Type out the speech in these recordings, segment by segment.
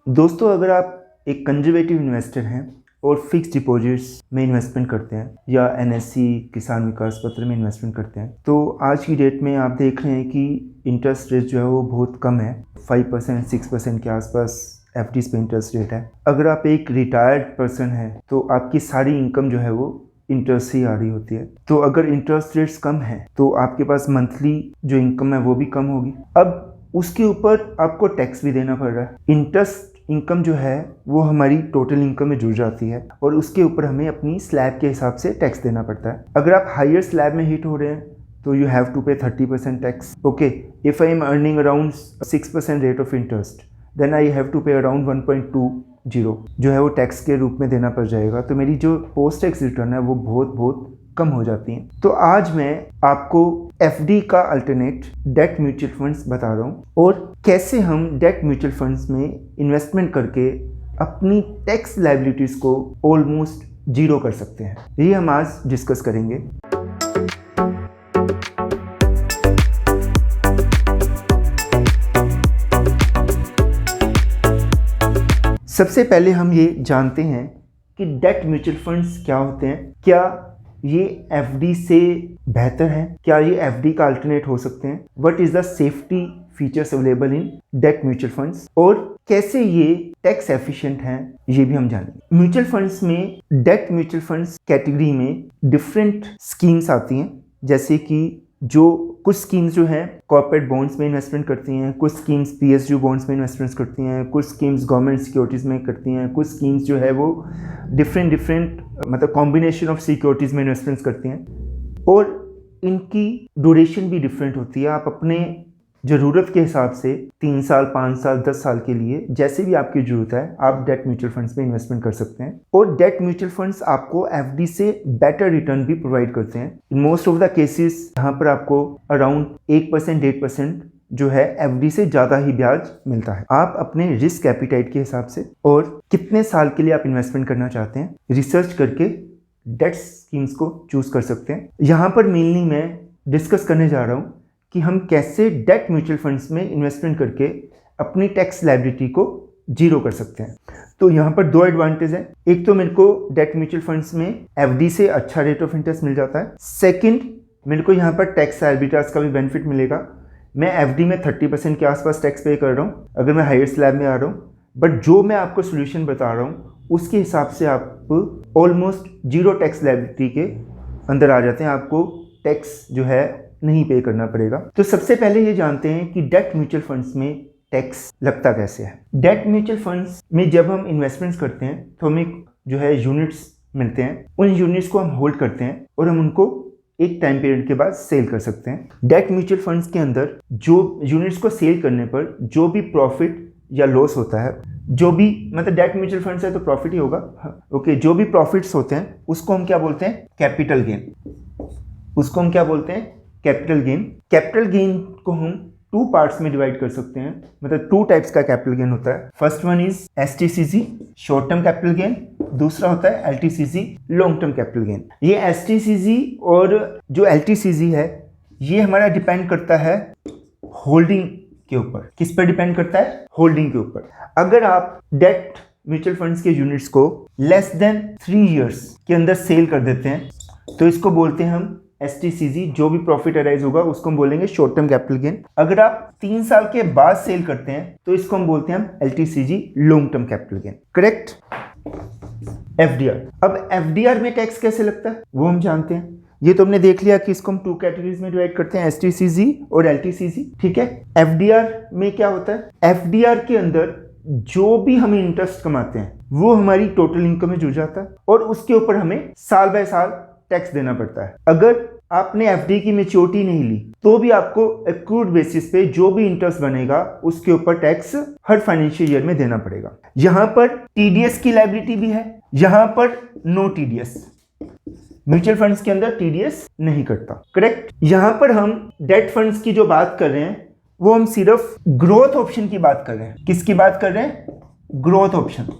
दोस्तों, अगर आप एक कंजर्वेटिव इन्वेस्टर हैं और फिक्स डिपॉजिट्स में इन्वेस्टमेंट करते हैं या एनएससी किसान विकास पत्र में इन्वेस्टमेंट करते हैं, तो आज की डेट में आप देख रहे हैं कि इंटरेस्ट रेट जो है वो बहुत कम है। 5% 6% के आसपास एफडीज पे इंटरेस्ट रेट है। अगर आप एक रिटायर्ड पर्सन हैं तो आपकी सारी इनकम जो है वो इंटरेस्ट से ही आ रही होती है। तो अगर इंटरेस्ट रेट्स कम है तो आपके पास मंथली जो इनकम है वो भी कम होगी। अब उसके ऊपर आपको टैक्स भी देना पड़ रहा है। इंटरेस्ट इनकम जो है वो हमारी टोटल इनकम में जुड़ जाती है और उसके ऊपर हमें अपनी स्लैब के हिसाब से टैक्स देना पड़ता है। अगर आप हायर स्लैब में हिट हो रहे हैं तो you have to pay 30% tax. Okay, if I am earning around 6% rate of interest, then I have to pay around 1.20 जो है वो टैक्स के रूप में देना पड़ जाएगा। तो मेरी जो पोस्ट टैक्स रिटर्न है वो बहुत कम हो जाती हैं। तो आज मैं आपको एफडी का अल्टरनेट डेट म्यूचुअल फंड्स बता रहा हूँ और कैसे हम डेट म्यूचुअल फंड्स में इन्वेस्टमेंट करके अपनी टैक्स लायबिलिटीज को ऑलमोस्ट जीरो कर सकते हैं। ये हम आज डिस्कस करेंगे। सबसे पहले हम ये जानते हैं कि डेट म्यूचुअल फंड्स क्या होते हैं। क्या ये एफडी से बेहतर है? क्या ये एफडी का अल्टरनेट हो सकते हैं? What is the safety features available in debt mutual funds और कैसे ये टैक्स एफिशिएंट हैं, ये भी हम जानेंगे। म्यूचुअल फंड्स में डेट म्यूचुअल फंड्स कैटेगरी में डिफरेंट स्कीम्स आती हैं, जैसे कि जो कुछ स्कीम्स जो हैं कॉर्पोरेट बॉन्ड्स में इन्वेस्टमेंट करती हैं, कुछ स्कीम्स पीएसयू बॉन्ड्स में इन्वेस्टमेंट करती हैं, कुछ स्कीम्स गवर्नमेंट सिक्योरिटीज़ में करती हैं, कुछ स्कीम्स जो है वो डिफरेंट मतलब कॉम्बिनेशन ऑफ सिक्योरिटीज़ में इन्वेस्टमेंट्स करती हैं और इनकी ड्यूरेशन भी डिफरेंट होती है। आप अपने ज़रूरत के हिसाब से 3 साल 5 साल 10 साल के लिए जैसे भी आपकी ज़रूरत है आप डेट म्यूचुअल फंड्स में इन्वेस्टमेंट कर सकते हैं और डेट म्यूचुअल फंड्स आपको एफडी से बेटर रिटर्न भी प्रोवाइड करते हैं। In most of the cases यहाँ पर आपको अराउंड 1% 8% जो है एफडी से ज़्यादा ही ब्याज मिलता है। आप अपने रिस्क एपिटाइट के हिसाब से और कितने साल के लिए आप इन्वेस्टमेंट करना चाहते हैं रिसर्च करके डेट स्कीम्स को चूज कर सकते हैं। यहाँ पर मेनली मैं डिस्कस करने जा रहा हूँ कि हम कैसे डेट म्यूचुअल फंड्स में इन्वेस्टमेंट करके अपनी टैक्स लायबिलिटी को जीरो कर सकते हैं। तो यहाँ पर 2 एडवांटेज हैं। एक तो मेरे को डेट म्यूचुअल फंड्स में एफडी से अच्छा रेट ऑफ इंटरेस्ट मिल जाता है। सेकंड, मेरे को यहाँ पर टैक्स आर्बिट्राज का भी बेनिफिट मिलेगा। मैं एफडी में 30% के आसपास टैक्स पे कर रहा हूँ अगर मैं हायर स्लैब में आ रहा हूँ, बट जो मैं आपको सोल्यूशन बता रहा हूँ उसके हिसाब से आप ऑलमोस्ट जीरो टैक्स लायबिलिटी के अंदर आ जाते हैं। आपको टैक्स जो है नहीं पे करना पड़ेगा। तो सबसे पहले ये जानते हैं कि डेट म्यूचुअल फंड्स में टैक्स लगता कैसे है। डेट म्यूचुअल फंड्स में जब हम इन्वेस्टमेंट्स करते हैं तो हमें जो है यूनिट्स मिलते हैं। उन यूनिट्स को हम होल्ड करते हैं और हम उनको एक टाइम पीरियड के बाद सेल कर सकते हैं। डेट म्यूचुअल फंड्स के अंदर जो यूनिट्स को सेल करने पर जो भी प्रॉफिट या लॉस होता है, जो भी मतलब डेट म्यूचुअल फंड्स है तो प्रॉफिट ही होगा। ओके, जो भी प्रॉफिट्स होते हैं उसको हम क्या बोलते हैं? Capital gain. उसको हम क्या बोलते हैं? Capital gain. कैपिटल गेन को हम 2 पार्ट्स में डिवाइड कर सकते हैं, मतलब 2 टाइप्स का कैपिटल गेन होता है। First one is STCG short term capital gain, दूसरा होता है LTCG long term capital gain. ये एसटीसीजी और जो एलटीसीजी है ये हमारा डिपेंड करता है होल्डिंग के ऊपर। किस पर डिपेंड करता है? होल्डिंग के ऊपर। अगर आप डेट म्यूचुअल फंड्स के यूनिट्स को लेस देन 3 इयर्स के अंदर सेल कर देते हैं तो इसको बोलते हैं हम एसटीसीजी। जो भी प्रॉफिट अराइज होगा उसको हम बोलेंगे शॉर्ट टर्म कैपिटल गेन। अगर आप 3 साल के बाद सेल करते हैं तो इसको हम बोलते हैं हम LTCG long term capital gain. Correct? FDR. अब एफडीआर में टैक्स कैसे लगता है वो हम जानते हैं। ये तो हमने देख लिया कि इसको हम 2 कैटेगरीज में डिवाइड करते हैं, एसटीसीजी और एलटीसीजी। ठीक है। एफडीआर में क्या होता है? एफडीआर के अंदर जो भी हम इंटरेस्ट कमाते हैं वो हमारी टोटल इनकम में जुड़ जाता है और उसके ऊपर हमें साल बाय साल टैक्स देना पड़ता है। अगर आपने एफडी की मैच्योरिटी नहीं ली तो भी आपको एक्रूड बेसिस पे जो भी इंटरेस्ट बनेगा उसके ऊपर टैक्स हर फाइनेंशियल ईयर में देना पड़ेगा। यहां पर टीडीएस की लायबिलिटी भी है, यहां पर नो टीडीएस। म्यूचुअल फंड्स के अंदर टीडीएस नहीं कटता। करेक्ट? यहां पर हम डेट फंड्स की जो बात कर रहे हैं वो हम सिर्फ ग्रोथ ऑप्शन की बात कर रहे हैं। किसकी बात कर रहे हैं? Growth option.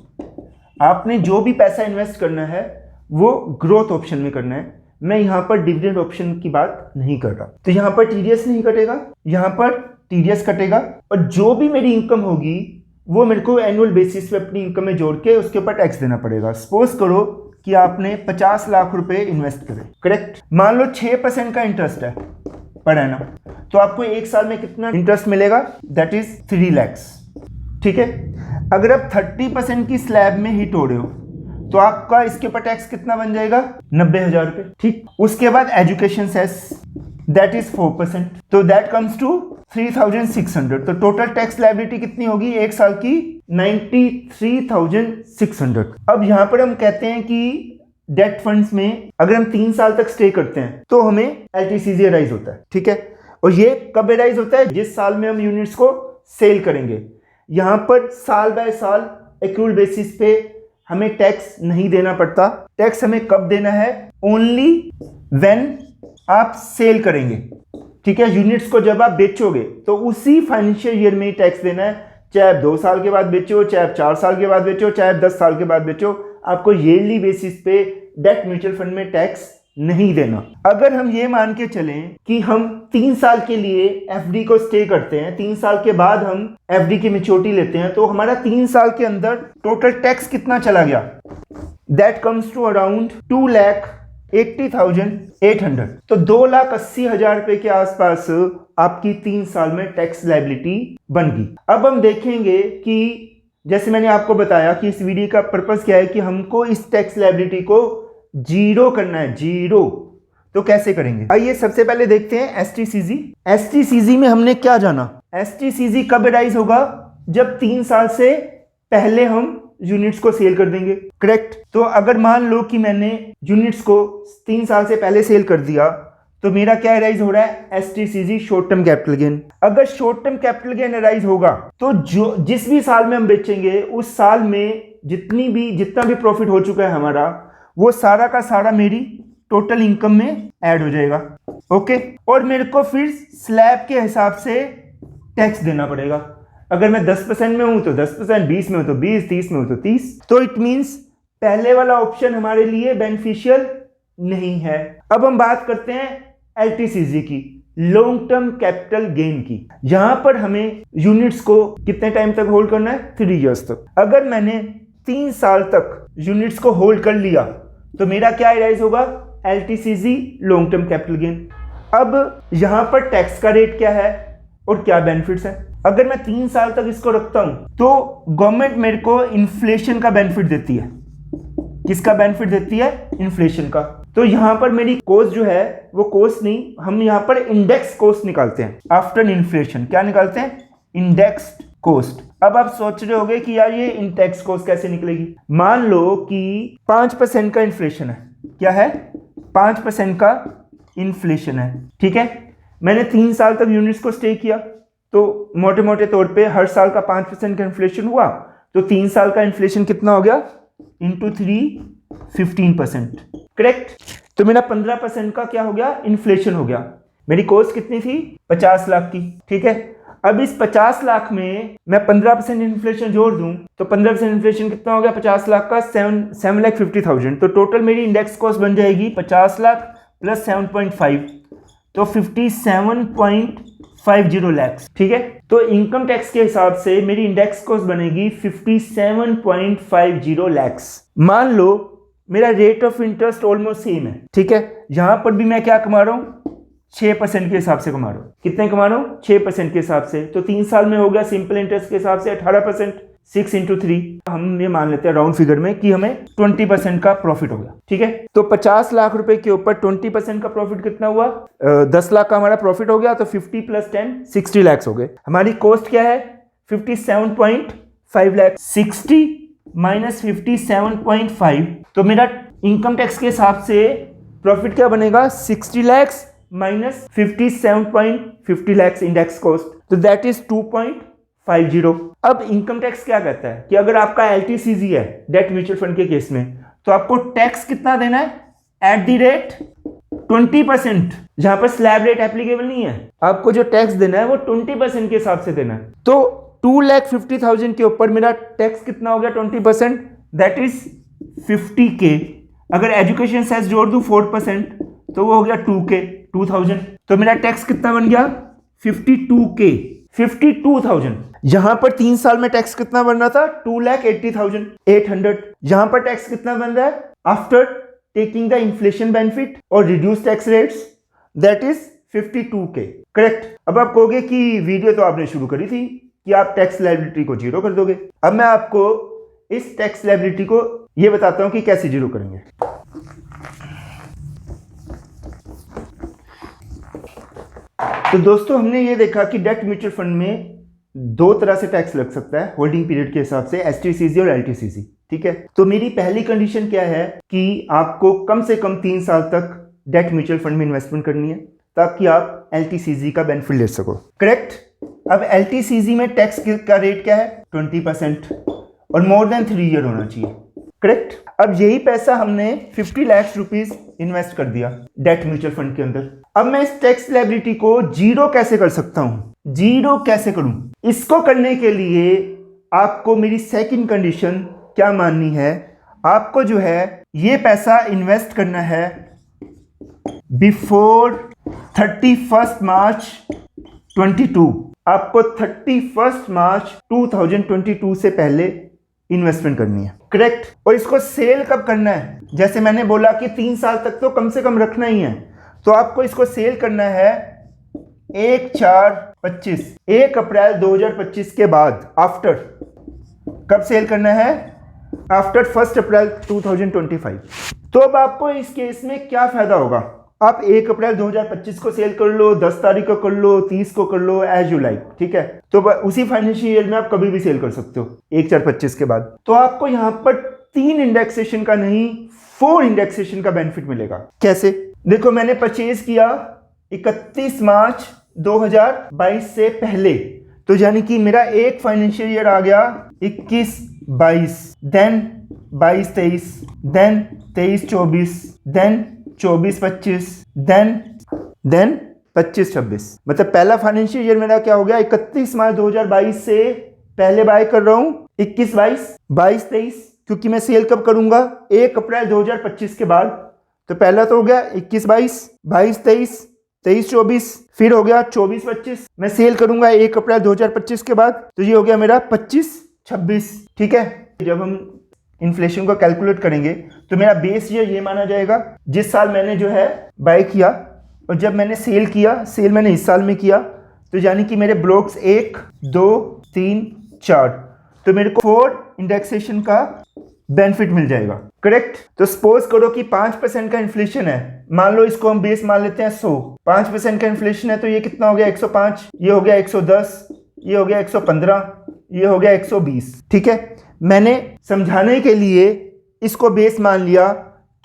आपने जो भी पैसा इन्वेस्ट करना है वो ग्रोथ ऑप्शन में करना है। मैं यहां पर डिविडेंड ऑप्शन की बात नहीं कर रहा। तो यहां पर टीडीएस नहीं कटेगा, यहां पर टीडीएस कटेगा और जो भी मेरी इनकम होगी वो मेरे को एनुअल बेसिस पे अपनी इनकम में जोड़ के उसके ऊपर टैक्स देना पड़ेगा। सपोज करो कि आपने 50 लाख रुपए इन्वेस्ट करे, करेक्ट। मान लो 6% का इंटरेस्ट है पर एनम, तो आपको एक साल में कितना इंटरेस्ट मिलेगा, दैट इज 3 lakhs, ठीक है। अगर आप 30% की स्लैब में हिट हो रहे हो तो आपका इसके ऊपर टैक्स कितना बन जाएगा, 90,000 रुपए, ठीक। उसके बाद एजुकेशन सेस, दैट इज 4%, तो दैट कम्स टू 3,600। तो टोटल टैक्स लायबिलिटी कितनी होगी एक साल की, 93,600। अब यहां पर हम कहते हैं कि डेट फंड्स में अगर हम 3 साल तक स्टे करते हैं तो हमें एलटीसीजी अराइज होता है, ठीक है। और ये कब अराइज होता है, जिस साल में हम यूनिट्स को सेल करेंगे। यहां पर साल बाय साल एक्रूअल बेसिस पे हमें टैक्स नहीं देना पड़ता। टैक्स हमें कब देना है, ओनली व्हेन आप सेल करेंगे, ठीक है। यूनिट्स को जब आप बेचोगे तो उसी फाइनेंशियल ईयर में ही टैक्स देना है, चाहे आप 2 साल के बाद बेचो, चाहे आप 4 साल के बाद बेचो, चाहे आप 10 साल के बाद बेचो, आपको ईयरली बेसिस पे डेट म्यूचुअल फंड में टैक्स नहीं देना। अगर हम ये मान के चलें कि हम 3 साल के लिए एफडी को स्टे करते हैं, 3 साल के बाद हम एफडी की मैच्योरिटी लेते हैं, तो हमारा 3 साल के अंदर टोटल टैक्स कितना चला गया, दैट कम्स टू अराउंड 2,80,800। तो 2,80,000 रुपए के आसपास आपकी 3 साल में टैक्स लायबिलिटी बन गई। अब हम देखेंगे कि जैसे मैंने आपको बताया कि इस वीडियो का पर्पस क्या है कि हमको इस टैक्स लायबिलिटी को जीरो करना है, जीरो। तो कैसे करेंगे, आइए सबसे पहले देखते हैं एसटीसीजी। एसटीसीजी में हमने क्या जाना, एसटीसीजी कब अराइज होगा, जब 3 साल से पहले हम यूनिट्स को सेल कर देंगे, करेक्ट। तो अगर मान लो कि मैंने यूनिट्स को 3 साल से पहले सेल कर दिया तो मेरा क्या अराइज हो रहा है, STCG, short term capital gain. अगर short term capital gain arise होगा तो जिस भी साल में हम बेचेंगे उस साल में जितना भी प्रॉफिट हो चुका है हमारा, वो सारा का सारा मेरी टोटल इनकम में ऐड हो जाएगा, ओके। और मेरे को फिर स्लैब के हिसाब से टैक्स देना पड़ेगा। अगर मैं 10% में हूं तो 10%, 20 में हूं तो 20, 30 में हूं तो 30। तो इट मींस पहले वाला ऑप्शन हमारे लिए बेनिफिशियल नहीं है। अब हम बात करते हैं एलटीसीजी की, लॉन्ग टर्म कैपिटल गेन की। यहां पर हमें यूनिट्स को कितने टाइम तक होल्ड करना है, 3 इयर्स तक। अगर मैंने 3 साल तक यूनिट्स को होल्ड कर लिया तो मेरा क्या अराइज होगा, LTCG, long term capital gain. अब यहां पर टैक्स का रेट क्या है और क्या बेनिफिट्स है। अगर मैं 3 साल तक इसको रखता हूं तो गवर्नमेंट मेरे को इन्फ्लेशन का बेनिफिट देती है। किसका बेनिफिट देती है, इन्फ्लेशन का। तो यहां पर मेरी कॉस्ट जो है वो कॉस्ट नहीं, हम यहां पर इंडेक्स कॉस्ट निकालते हैं आफ्टर इन्फ्लेशन। क्या निकालते हैं, इंडेक्स्ड कॉस्ट। अब आप सोच रहे होंगे कि यार ये इंडेक्स कॉस्ट कैसे निकलेगी। मान लो कि 5% का इन्फ्लेशन है, क्या है, 5% का इन्फ्लेशन है, ठीक है। मैंने 3 साल तक यूनिट्स को स्टे किया तो मोटे मोटे तौर पे हर साल का 5% का इन्फ्लेशन हुआ, तो 3 साल का इन्फ्लेशन कितना हो गया, इंटू 3, 15%, करेक्ट। तो मेरा 15% का क्या हो गया, इन्फ्लेशन हो गया। मेरी कॉस्ट कितनी थी, 50 लाख की, ठीक है। अब इस 50 लाख में मैं 15% इन्फ्लेशन जोड़ दूं तो 15% इन्फ्लेशन कितना हो गया, 50 लाख का 7,50,000। तो टोटल मेरी इंडेक्स कॉस्ट बन जाएगी 50 लाख प्लस 7.5, तो 57.50 लाख, ठीक है। तो इनकम टैक्स के हिसाब से मेरी इंडेक्स कॉस्ट बनेगी 57.50 लाख। मान लो मेरा rate of interest almost same है, ठीक है। यहां पर भी मैं क्या कमा रहा हूं, 6% के हिसाब से कमा रहा हूं। कितने कमा रहा हूं, 6% के हिसाब से। तो 3 साल में हो गया सिंपल इंटरेस्ट के हिसाब से 18%, 6 इंटू 3, हम ये मान लेते हैं राउंड फिगर में कि हमें 20% का प्रॉफिट हो गया, ठीक है। तो 50 लाख रुपए के ऊपर 20% का प्रॉफिट कितना हुआ, 10 लाख का हमारा प्रॉफिट हो गया। तो 50 प्लस 10, 60 लाख हो गए। हमारी कॉस्ट क्या है, 57.5 लाख। 60 माइनस 57.5, तो मेरा इनकम टैक्स के हिसाब से प्रॉफिट क्या बनेगा, 60 lakh minus 57.50 lakh index cost, तो दैट इज 2.50। अब इनकम टैक्स क्या कहता है कि अगर आपका एलटीसीजी है डेट म्यूचुअल फंड के केस में, तो आपको टैक्स कितना देना है, एट द रेट 20%। जहां पर स्लैब रेट एप्लीकेबल नहीं है, आपको जो टैक्स देना है वो 20% के हिसाब से देना है। तो 2,50,000 के ऊपर मेरा टैक्स कितना हो गया, 20%, दैट इज 50K। अगर एजुकेशन सेस जोड़ दूं 4% तो वो हो गया 2K, 2,000। तो मेरा टैक्स कितना बन गया, 52K, 52,000। यहां पर 3 साल में टैक्स कितना बन रहा था? 2,80,800। यहां पर टैक्स कितना बन रहा है after taking the inflation benefit और reduce tax rates? That is 52K। Correct. अब आप कहोगे कि वीडियो तो आपने शुरू करी थी कि आप टैक्स लायबिलिटी को जीरो कर दोगे। अब मैं आपको इस टैक्स लायबिलिटी को यह बताता हूं कि कैसे जीरो करेंगे। तो दोस्तों हमने ये देखा कि डेट म्यूचुअल फंड में दो तरह से टैक्स लग सकता है होल्डिंग पीरियड के हिसाब से, STCC और LTCC। ठीक है, तो मेरी पहली कंडीशन क्या है कि आपको कम से कम 3 साल तक डेट म्यूचुअल फंड में इन्वेस्टमेंट करनी है ताकि आप LTCC का बेनिफिट ले सको। करेक्ट। अब LTCC में टैक्स का रेट क्या है? 20% और मोर देन 3 ईयर होना चाहिए। करेक्ट। अब यही पैसा हमने 50 लाख रुपीस इन्वेस्ट कर दिया डेट म्यूचुअल फंड के अंदर। अब मैं इस टैक्स लायबिलिटी को जीरो कैसे कर सकता हूं? जीरो कैसे करूं? इसको करने के लिए आपको मेरी सेकंड कंडीशन क्या माननी है? आपको जो है ये पैसा इन्वेस्ट करना है बिफोर 31 मार्च 22। आपको 31 मार्च 2022 से पहले इन्वेस्टमेंट करनी है। करेक्ट। और इसको सेल कब करना है? जैसे मैंने बोला कि 3 साल तक तो कम से कम रखना ही है, तो आपको इसको सेल करना है 1 अप्रैल 2025 के बाद। आफ्टर कब सेल करना है? आफ्टर 1 अप्रैल 2025। तो अब आपको इस केस में क्या फायदा होगा? आप 1 अप्रैल 2025 को सेल कर लो, 10 तारीख को कर लो, 30 को कर लो, एज यू लाइक। ठीक है, तो उसी फाइनेंशियल ईयर में आप कभी भी सेल कर सकते हो 1/4/25 के बाद। तो आपको यहां पर 3 इंडेक्सेशन का नहीं 4 इंडेक्सेशन का बेनिफिट मिलेगा। कैसे? देखो, मैंने परचेज किया 31 मार्च 2022 से पहले, तो यानी कि मेरा एक फाइनेंशियल ईयर आ गया 21-22, देन 22-23, देन 23-24, देन 24-25, देन 25-26। मतलब पहला फाइनेंशियल ईयर मेरा क्या हो गया? 31 मार्च 2022 से पहले बाय कर रहा हूं 21-22, 22-23, क्योंकि मैं सेल कब करूंगा? 1 अप्रैल 2025 के बाद। तो पहला तो हो गया 21-22, 22-23, 23-24, फिर हो गया 24-25। मैं सेल करूंगा 1 अप्रैल 2025 के बाद, तो ये हो गया मेरा 25-26। ठीक है। जब हम इन्फ्लेशन को कैलकुलेट करेंगे तो मेरा बेस ईयर ये माना जाएगा जिस साल मैंने जो है बाय किया, और जब मैंने सेल किया, सेल मैंने इस साल में किया, तो यानी कि मेरे ब्लॉक्स 1, 2, 3, 4, तो मेरे को 4 इंडेक्सेशन का बेनिफिट मिल जाएगा। करेक्ट। तो सपोज करो कि 5% का इन्फ्लेशन है, मान लो इसको हम बेस मान लेते हैं 100। 5% का इन्फ्लेशन है तो ये कितना हो गया? 105, ये हो गया 110, ये हो गया 115, ये हो गया 120। ठीक है, मैंने समझाने के लिए इसको बेस मान लिया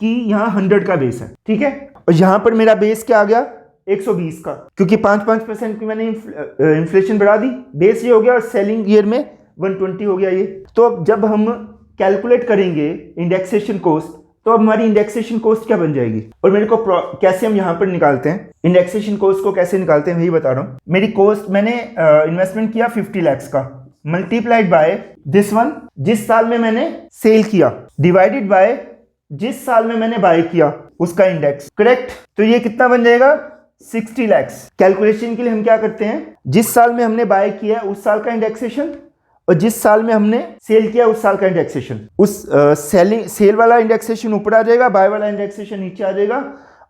कि यहाँ 100 का बेस है। ठीक है, और यहाँ पर मेरा बेस क्या आ गया? 120 का, क्योंकि 5% की मैंने इन्फ्लेशन बढ़ा दी, बेस ये हो गया, और सेलिंग ईयर में 120 हो गया ये। तो अब जब हम कैलकुलेट करेंगे इंडेक्सेशन कॉस्ट, तो अब हमारी इंडेक्सेशन कॉस्ट क्या बन जाएगी? और मेरे को कैसे हम यहाँ पर निकालते हैं इंडेक्सेशन कॉस्ट को, कैसे निकालते हैं वही बता रहा हूँ। मेरी कॉस्ट, मैंने इन्वेस्टमेंट किया 50 लाख का, मल्टीप्लाइड बाय दिस वन, जिस साल में मैंने सेल किया, डिवाइडेड बाय जिस साल में मैंने बाय किया उसका इंडेक्स। करेक्ट। तो ये कितना बन जाएगा? 60 लाख। कैलकुलेशन के लिए हम क्या करते हैं? जिस साल में हमने बाय किया उस साल का इंडेक्सेशन, और जिस साल में हमने सेल किया उस साल का इंडेक्सेशन। उस सेल वाला इंडेक्सेशन ऊपर आ जाएगा, बाय वाला इंडेक्सेशन नीचे आ जाएगा,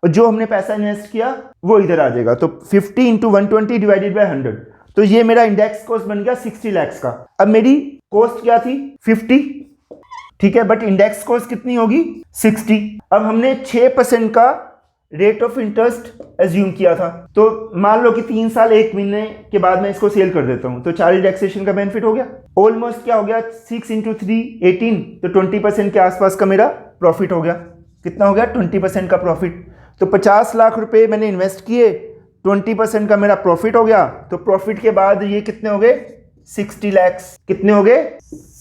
और जो हमने पैसा इन्वेस्ट किया वो इधर आ जाएगा। तो 50 × 120 डिवाइडेड बाय 100, तो ये मेरा इंडेक्स कॉस्ट बन गया 60 लाख का। अब मेरी कॉस्ट क्या थी? 50। ठीक है, बट इंडेक्स कॉस्ट कितनी होगी? 60। अब हमने 6% का रेट ऑफ इंटरेस्ट एज्यूम किया था, तो मान लो कि 3 साल 1 महीने के बाद मैं इसको सेल कर देता हूं, तो 4 इंडेक्सेशन का बेनिफिट हो गया। ऑलमोस्ट क्या हो गया? 6 × 3 18, तो 20% के आसपास का मेरा प्रॉफिट हो गया। कितना हो गया? 20% का प्रॉफिट। तो 50 लाख रुपए मैंने इन्वेस्ट किए, 20% का मेरा प्रॉफिट हो गया, तो प्रॉफिट के बाद ये कितने हो गए? 60 लाख। कितने हो गए?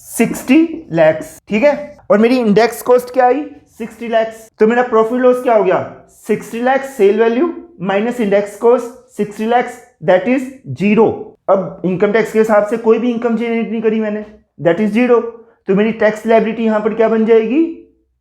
60 लाख। ठीक है, और मेरी इंडेक्स कॉस्ट क्या आई? 60 लाख। तो मेरा प्रॉफिट लॉस क्या हो गया? 60 lakh sale value minus index cost 60 lakh, that is 0। अब इनकम टैक्स के हिसाब से कोई भी इनकम जनरेट नहीं करी मैंने, दैट इज 0। तो मेरी टैक्स लायबिलिटी यहां पर क्या बन जाएगी?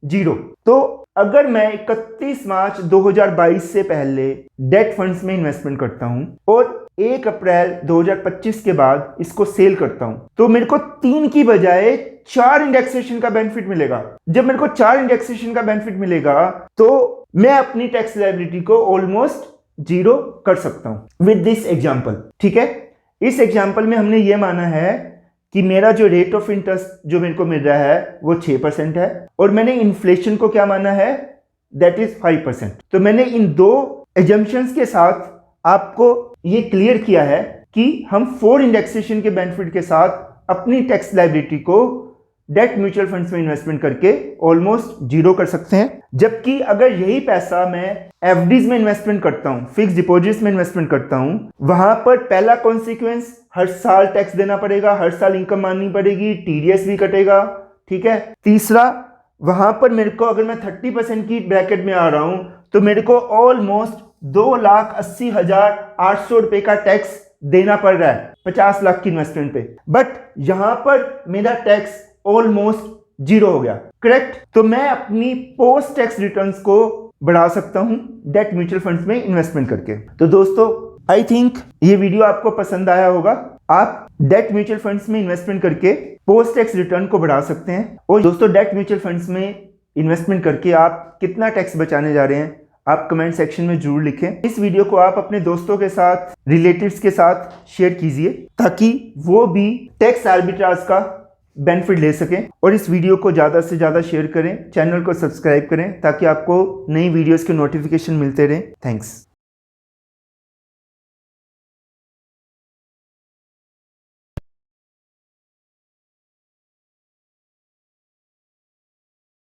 0। तो अगर मैं 31 मार्च 2022 से पहले डेट फंड्स में इन्वेस्टमेंट करता हूं और 1 अप्रैल 2025 के बाद इसको सेल करता हूं, तो मेरे को 3 की बजाय 4 इंडेक्सेशन का बेनिफिट मिलेगा। जब मेरे को 4 इंडेक्सेशन का बेनिफिट मिलेगा तो मैं अपनी टैक्स लायबिलिटी को ऑलमोस्ट 0 कर सकता हूं विद दिस एग्जांपल। ठीक है, इस एग्जांपल में हमने ये माना है कि मेरा जो रेट ऑफ इंटरेस्ट जो मेरे को मिल रहा है वो 6% है और मैंने इन्फ्लेशन को क्या माना है, दैट इज 5%। तो मैंने इन 2 एजम्पशंस के साथ आपको ये क्लियर किया है कि हम 4 इंडेक्सेशन के बेनिफिट के साथ अपनी टैक्स लायबिलिटी को डेट म्यूचुअल फंड्स में इन्वेस्टमेंट करके ऑलमोस्ट 0 कर सकते हैं। जबकि अगर यही पैसा मैं एफडीज में इन्वेस्टमेंट करता हूं, फिक्स डिपॉजिट्स में इन्वेस्टमेंट करता हूं, वहां पर पहला कॉन्सिक्वेंस हर साल टैक्स देना पड़ेगा, हर साल इनकम माननी पड़ेगी, टीडीएस भी कटेगा। ठीक है, तीसरा वहां पर मेरे को अगर मैं 30% की ब्रैकेट में आ रहा हूं तो मेरे को ऑलमोस्ट 2,80,800 रुपए का टैक्स देना पड़ रहा है 50 लाख की इन्वेस्टमेंट पे। बट यहां पर मेरा टैक्स ऑलमोस्ट 0 हो गया। करेक्ट, तो मैं अपनी पोस्ट टैक्स रिटर्न्स को बढ़ा सकता हूं डेट म्यूचुअल फंड्स में इन्वेस्टमेंट करके। तो दोस्तों, आई थिंक ये वीडियो आपको पसंद आया होगा। आप डेट म्यूचुअल फंड्स में इन्वेस्टमेंट करके पोस्ट टैक्स रिटर्न को बढ़ा सकते हैं। और दोस्तों, डेट म्यूचुअल फंड्स में इन्वेस्टमेंट करके आप कितना टैक्स बचाने जा रहे हैं, आप कमेंट सेक्शन में जरूर लिखें। इस वीडियो को आप अपने दोस्तों के साथ, रिलेटिव्स के साथ शेयर कीजिए ताकि वो भी टैक्स आर्बिट्राज का बेनिफिट ले सकें। और इस वीडियो को ज़्यादा से ज़्यादा शेयर करें, चैनल को सब्सक्राइब करें ताकि आपको नई वीडियोस के नोटिफिकेशन मिलते रहें। थैंक्स।